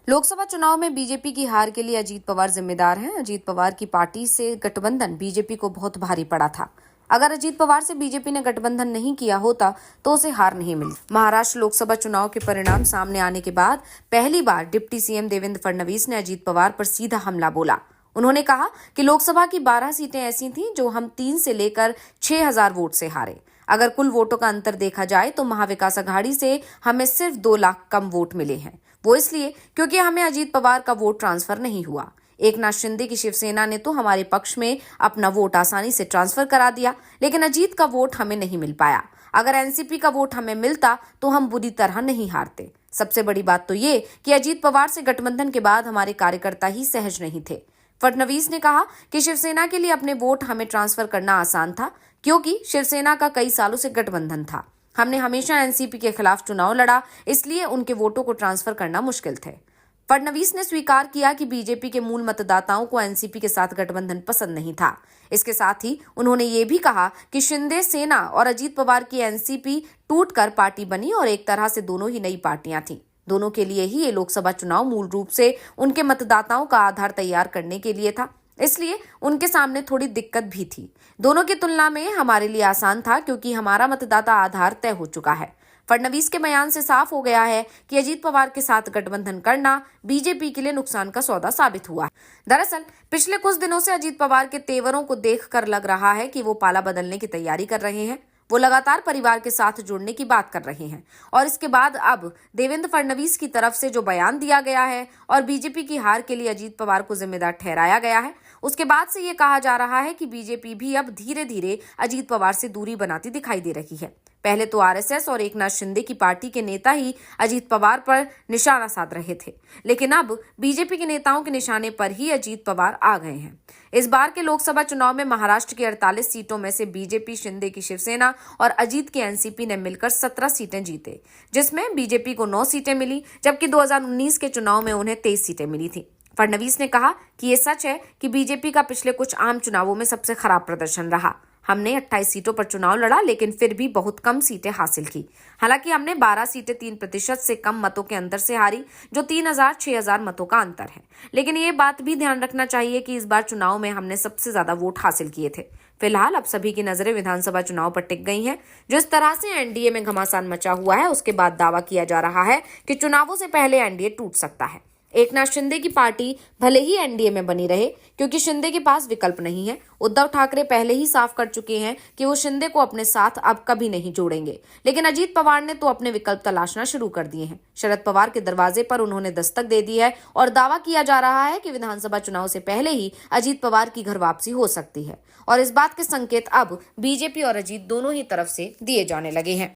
लोकसभा चुनाव में बीजेपी की हार के लिए अजीत पवार जिम्मेदार हैं। अजीत पवार की पार्टी से गठबंधन बीजेपी को बहुत भारी पड़ा था। अगर अजीत पवार से बीजेपी ने गठबंधन नहीं किया होता तो उसे हार नहीं मिली। महाराष्ट्र लोकसभा चुनाव के परिणाम सामने आने के बाद पहली बार डिप्टी सीएम देवेंद्र फडणवीस ने अजीत पवार पर सीधा हमला बोला। उन्होंने कहा कि लोकसभा की 12 सीटें ऐसी थीं जो हम 3 से लेकर 6,000 वोट से हारे। अगर कुल वोटों का अंतर देखा जाए तो महाविकास अघाड़ी से हमें सिर्फ 2 लाख कम वोट मिले हैं। वो इसलिए क्योंकि हमें अजीत पवार का वोट ट्रांसफर नहीं हुआ। एकनाथ शिंदे की शिवसेना ने तो हमारे पक्ष में अपना वोट आसानी से ट्रांसफर करा दिया, लेकिन अजीत का वोट हमें नहीं मिल पाया। अगर एनसीपी का वोट हमें मिलता तो हम बुरी तरह नहीं हारते। सबसे बड़ी बात तो ये कि अजीत पवार से गठबंधन के बाद हमारे कार्यकर्ता ही सहज नहीं थे। फडणवीस ने कहा कि शिवसेना के लिए अपने वोट हमें ट्रांसफर करना आसान था, क्योंकि शिवसेना का कई सालों से गठबंधन था। हमने हमेशा एनसीपी के खिलाफ चुनाव लड़ा, इसलिए उनके वोटों को ट्रांसफर करना मुश्किल थे। फडणवीस ने स्वीकार किया कि बीजेपी के मूल मतदाताओं को एनसीपी के साथ गठबंधन पसंद नहीं था। इसके साथ ही उन्होंने ये भी कहा कि शिंदे सेना और अजीत पवार की एनसीपी टूटकर पार्टी बनी और एक तरह से दोनों ही नई पार्टियां थीं। दोनों के लिए ही ये लोकसभा चुनाव मूल रूप से उनके मतदाताओं का आधार तैयार करने के लिए था, इसलिए उनके सामने थोड़ी दिक्कत भी थी। दोनों की तुलना में हमारे लिए आसान था, क्योंकि हमारा मतदाता आधार तय हो चुका है। फडणवीस के बयान से साफ हो गया है कि अजीत पवार के साथ गठबंधन करना बीजेपी के लिए नुकसान का सौदा साबित हुआ है। दरअसल पिछले कुछ दिनों से अजीत पवार के तेवरों को देखकर लग रहा है कि वो पाला बदलने की तैयारी कर रहे हैं। वो लगातार परिवार के साथ जुड़ने की बात कर रहे हैं और इसके बाद अब देवेंद्र फडणवीस की तरफ से जो बयान दिया गया है और बीजेपी की हार के लिए अजीत पवार को जिम्मेदार ठहराया गया है, उसके बाद से ये कहा जा रहा है कि बीजेपी भी अब धीरे धीरे अजीत पवार से दूरी बनाती दिखाई दे रही है। पहले तो आरएसएस और एकनाथ शिंदे की पार्टी के नेता ही अजीत पवार पर निशाना साध रहे थे, लेकिन अब बीजेपी के नेताओं के निशाने पर ही अजीत पवार आ गए हैं। इस बार के लोकसभा चुनाव में महाराष्ट्र की 48 सीटों में से बीजेपी, शिंदे की शिवसेना और अजीत की एनसीपी ने मिलकर 17 सीटें जीते, जिसमें बीजेपी को 9 सीटें मिली, जबकि 2019 के चुनाव में उन्हें 23 सीटें मिली थी। फडणवीस ने कहा कि ये सच है कि बीजेपी का पिछले कुछ आम चुनावों में सबसे खराब प्रदर्शन रहा। हमने 28 सीटों पर चुनाव लड़ा, लेकिन फिर भी बहुत कम सीटें हासिल की। हालांकि हमने 12 सीटें 3% से कम मतों के अंतर से हारी, जो 3,000-6,000 मतों का अंतर है। लेकिन ये बात भी ध्यान रखना चाहिए कि इस बार चुनाव में हमने सबसे ज्यादा वोट हासिल किए थे। फिलहाल अब सभी की नजरें विधानसभा चुनाव पर टिक गई हैं। जिस तरह से एनडीए में घमासान मचा हुआ है, उसके बाद दावा किया जा रहा है कि चुनावों से पहले एनडीए टूट सकता है। एकनाथ शिंदे की पार्टी भले ही एनडीए में बनी रहे, क्योंकि शिंदे के पास विकल्प नहीं है। उद्धव ठाकरे पहले ही साफ कर चुके हैं कि वो शिंदे को अपने साथ अब कभी नहीं जोड़ेंगे, लेकिन अजीत पवार ने तो अपने विकल्प तलाशना शुरू कर दिए हैं। शरद पवार के दरवाजे पर उन्होंने दस्तक दे दी है और दावा किया जा रहा है कि विधानसभा चुनाव से पहले ही अजीत पवार की घर वापसी हो सकती है, और इस बात के संकेत अब बीजेपी और अजीत दोनों ही तरफ से दिए जाने लगे हैं।